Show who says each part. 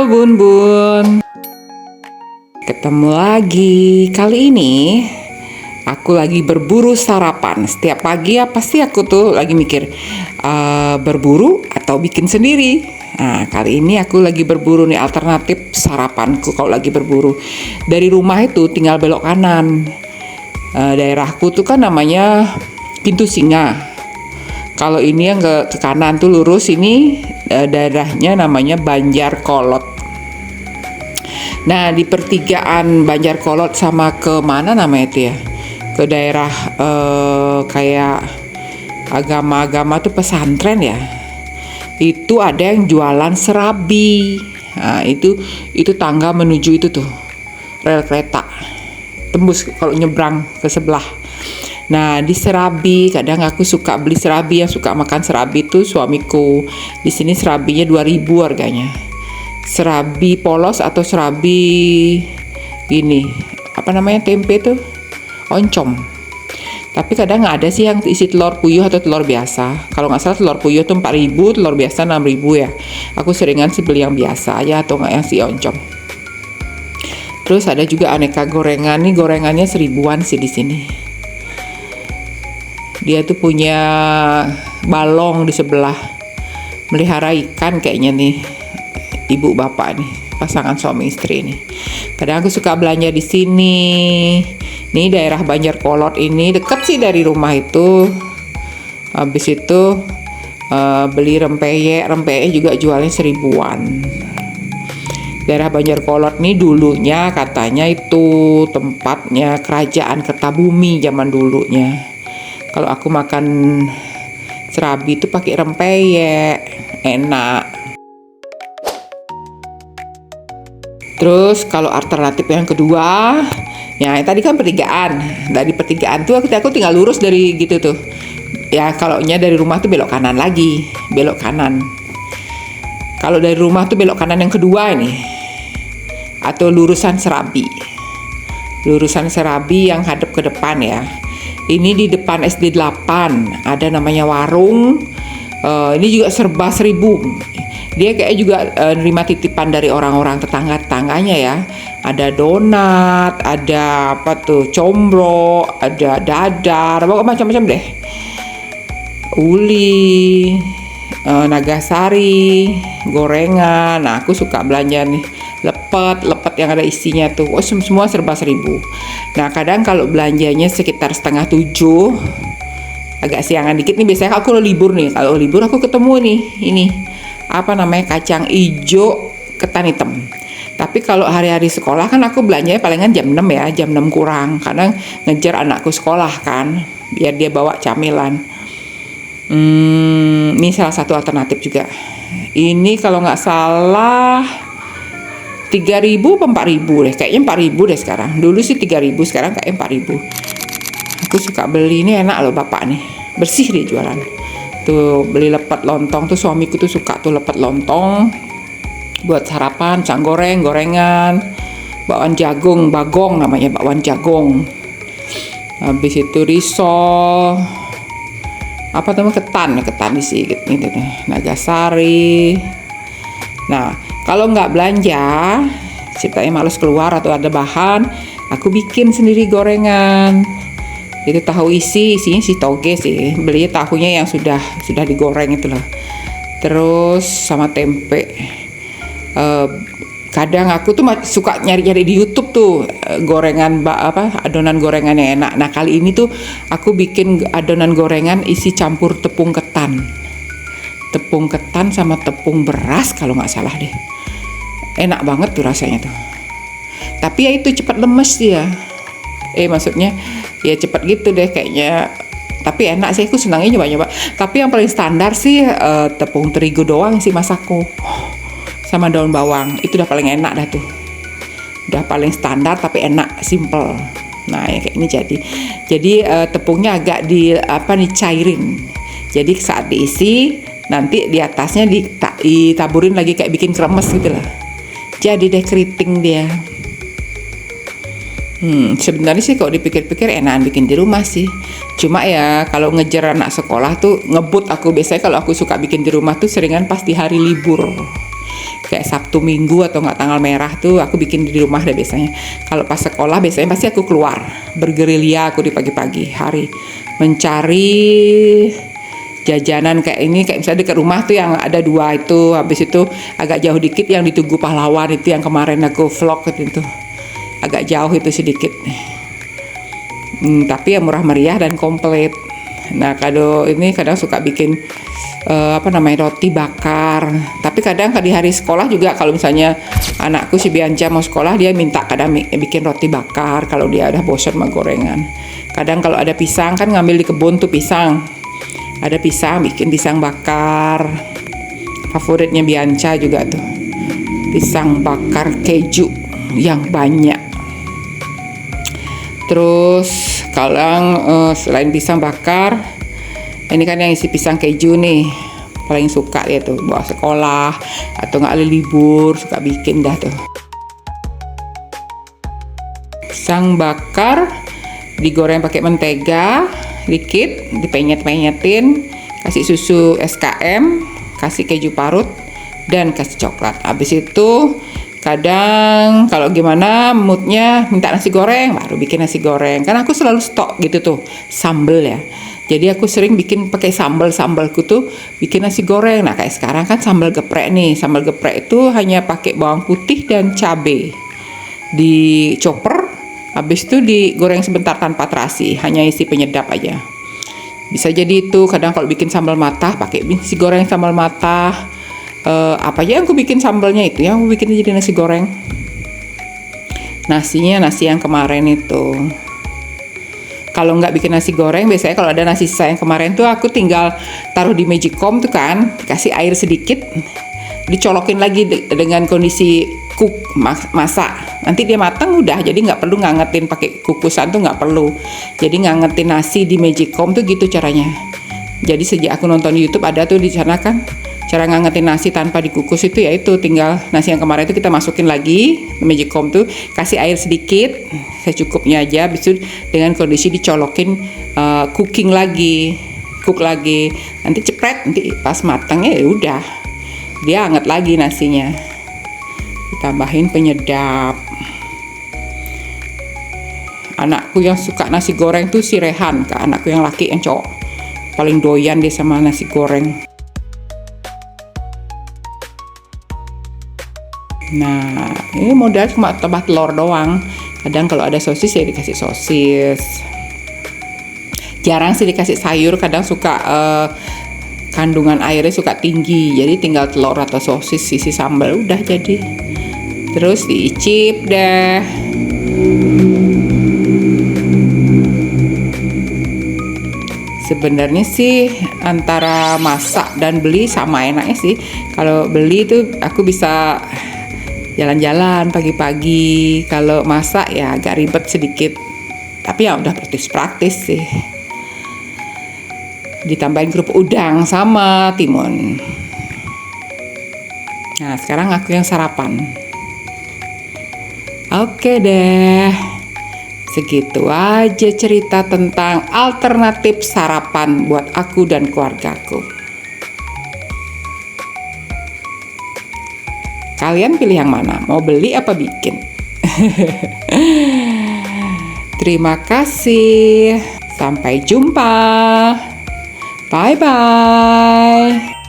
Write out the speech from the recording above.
Speaker 1: Halo Bun Bun, ketemu lagi. Kali ini aku lagi berburu sarapan. Setiap pagi ya pasti aku tuh lagi mikir berburu atau bikin sendiri. Nah, kali ini aku lagi berburu nih, alternatif sarapanku kalau lagi berburu. Dari rumah itu tinggal belok kanan. Daerahku tuh kan namanya Pintu Singa. Kalau ini yang ke kanan tuh lurus, ini daerahnya namanya Banjarkolot. Nah, di pertigaan Banjarkolot sama ke mana namanya itu ya? Ke daerah kayak agama-agama tuh pesantren ya. Itu ada yang jualan serabi. Nah, itu tangga menuju itu tuh rel kereta. Tembus kalau nyebrang ke sebelah. Nah, di serabi kadang aku suka beli serabi, yang suka makan serabi itu suamiku. Di sini serabinya 2.000 harganya. Serabi polos atau serabi ini apa namanya, tempe tuh, oncom. Tapi kadang nggak ada sih yang isi telur puyuh atau telur biasa. Kalau nggak salah telur puyuh tuh 4.000, telur biasa 6.000 ya. Aku seringan sih beli yang biasa aja atau nggak yang si oncom. Terus ada juga aneka gorengan nih, gorengannya 1.000-an sih di sini. Dia tuh punya balong di sebelah, melihara ikan kayaknya nih, ibu bapak nih, pasangan suami istri nih. Kadang aku suka belanja di sini. Nih daerah Banjarkolot ini deket sih dari rumah itu. Habis itu beli rempeyek juga jualnya 1.000-an. Daerah Banjarkolot nih dulunya katanya itu tempatnya kerajaan Kertabumi zaman dulunya. Kalau aku makan serabi itu pakai rempeyek, enak. Terus kalau alternatif yang kedua, ya tadi kan pertigaan. Dari pertigaan tuh aku tinggal lurus dari gitu tuh. Ya kalaunya dari rumah tuh belok kanan lagi, belok kanan. Kalau dari rumah tuh belok kanan yang kedua ini, atau lurusan serabi. Lurusan serabi yang hadap ke depan ya. Ini di depan SD 8 ada namanya warung. Ini juga serba 1.000. Dia kayak juga nerima titipan dari orang-orang tetangga-tetangganya ya. Ada donat, ada apa tuh, combro, ada dadar, macam-macam deh. Uli, nagasari, gorengan. Nah, aku suka belanja nih. Lepet yang ada isinya tuh, semua serba 1.000. Nah, kadang kalau belanjanya sekitar 6:30, agak siangan dikit nih, biasanya aku libur nih. Kalau libur aku ketemu nih, ini apa namanya, kacang ijo ketan hitam. Tapi kalau hari-hari sekolah kan aku belanjanya palingan jam 6 ya, jam 6 kurang. Kadang ngejar anakku sekolah kan, biar dia bawa camilan. Ini salah satu alternatif juga. Ini kalau nggak salah 3.000 atau 4.000 deh, kayaknya 4.000 deh sekarang. Dulu sih 3.000, sekarang kayaknya 4.000. Aku suka beli, ini enak loh bapak nih, bersih dia jualan. Tuh beli lepet lontong tuh, suamiku tuh suka tuh lepet lontong buat sarapan, cang goreng, gorengan, bakwan jagung, bagong namanya, bakwan jagung. Habis itu risol, apa namanya, ketan isi gitu, nagasari. Nah, kalau nggak belanja, ceritanya males keluar atau ada bahan, aku bikin sendiri gorengan. Itu tahu isinya si toge sih. Beli tahunya yang sudah digoreng itulah. Terus sama tempe. Kadang aku tuh suka nyari-nyari di YouTube tuh gorengan adonan gorengan yang enak. Nah, kali ini tuh aku bikin adonan gorengan isi campur tepung ketan. Tepung ketan sama tepung beras kalau nggak salah deh. Enak banget tuh rasanya tuh. Tapi ya itu cepat lemes dia. Maksudnya ya cepat gitu deh kayaknya. Tapi enak sih, aku senangnya nyoba-nyoba. Tapi yang paling standar sih tepung terigu doang sih masakku. Sama daun bawang. Itu udah paling enak dah tuh. Udah paling standar tapi enak, simple. Nah, ya kayak ini jadi tepungnya agak dicairin. Jadi saat diisi nanti di atasnya ditaburin lagi kayak bikin kremes gitu lah. Jadi deh keriting dia. Sebenarnya sih kalau dipikir-pikir enakan bikin di rumah sih. Cuma ya kalau ngejar anak sekolah tuh ngebut aku. Biasanya kalau aku suka bikin di rumah tuh seringan pas di hari libur. kayak Sabtu Minggu atau nggak tanggal merah tuh aku bikin di rumah deh biasanya. Kalau pas sekolah biasanya pasti aku keluar bergerilya aku di pagi-pagi hari mencari jajanan kayak ini, kayak misalnya dekat rumah tuh yang ada 2 itu, habis itu agak jauh dikit yang di Tugu Pahlawan itu yang kemarin aku vlog itu agak jauh itu sedikit. Tapi yang murah meriah dan komplit. Nah kalau ini kadang suka bikin roti bakar. Tapi kadang di hari sekolah juga kalau misalnya anakku si Bianca mau sekolah dia minta kadang bikin roti bakar kalau dia udah bosan sama gorengan. Kadang kalau ada pisang kan ngambil di kebun tuh pisang. Ada pisang bikin pisang bakar. Favoritnya Bianca juga tuh. Pisang bakar keju yang banyak. Terus kadang selain pisang bakar, ini kan yang isi pisang keju nih, paling suka dia tuh bawa sekolah atau nggak libur suka bikin dah tuh. Pisang bakar digoreng pakai mentega dikit, dipenyet-penyetin, kasih susu SKM, kasih keju parut dan kasih coklat. Habis itu kadang kalau gimana moodnya minta nasi goreng, baru bikin nasi goreng. Karena aku selalu stok gitu tuh sambel ya. Jadi aku sering bikin pakai sambalku tuh bikin nasi goreng. Nah kayak sekarang kan sambal geprek nih. Sambal geprek itu hanya pakai bawang putih dan cabai. Di chopper, habis itu digoreng sebentar tanpa terasi. Hanya isi penyedap aja. Bisa jadi itu. Kadang kalau bikin sambal matah pakai nasi goreng sambal matah. Apa aja yang aku bikin sambalnya itu yang aku bikin jadi nasi goreng. Nasinya nasi yang kemarin itu. Kalau nggak bikin nasi goreng, biasanya kalau ada nasi sisa yang kemarin tuh aku tinggal taruh di Magicom tuh kan, kasih air sedikit, dicolokin lagi dengan kondisi masak. Nanti dia matang udah, jadi nggak perlu ngangetin pakai kukusan tuh nggak perlu. Jadi ngangetin nasi di Magicom tuh gitu caranya. Jadi sejak aku nonton di YouTube ada tuh di sana kan. Cara ngangetin nasi tanpa dikukus itu yaitu tinggal nasi yang kemarin itu kita masukin lagi Magicom tuh, kasih air sedikit secukupnya aja, habis itu dengan kondisi dicolokin cook lagi, nanti cepret, nanti pas matangnya ya udah dia hangat lagi nasinya, ditambahin penyedap. Anakku yang suka nasi goreng tuh si Rehan, kak anakku yang laki, yang cowok paling doyan dia sama nasi goreng. Nah, ini modal cuma tambah telur doang. Kadang kalau ada sosis ya dikasih sosis. Jarang sih dikasih sayur, kadang suka kandungan airnya suka tinggi. Jadi tinggal telur atau sosis isi sambal udah jadi. Terus diicip deh. Sebenarnya sih antara masak dan beli sama enaknya sih. Kalau beli tuh aku bisa jalan-jalan pagi-pagi. Kalau masak ya agak ribet sedikit, tapi ya udah praktis sih. Ditambahin kerupuk udang sama timun. Nah sekarang aku yang sarapan. Oke deh, segitu aja cerita tentang alternatif sarapan buat aku dan keluargaku. Kalian pilih yang mana? Mau beli apa bikin? Terima kasih. Sampai jumpa. Bye-bye.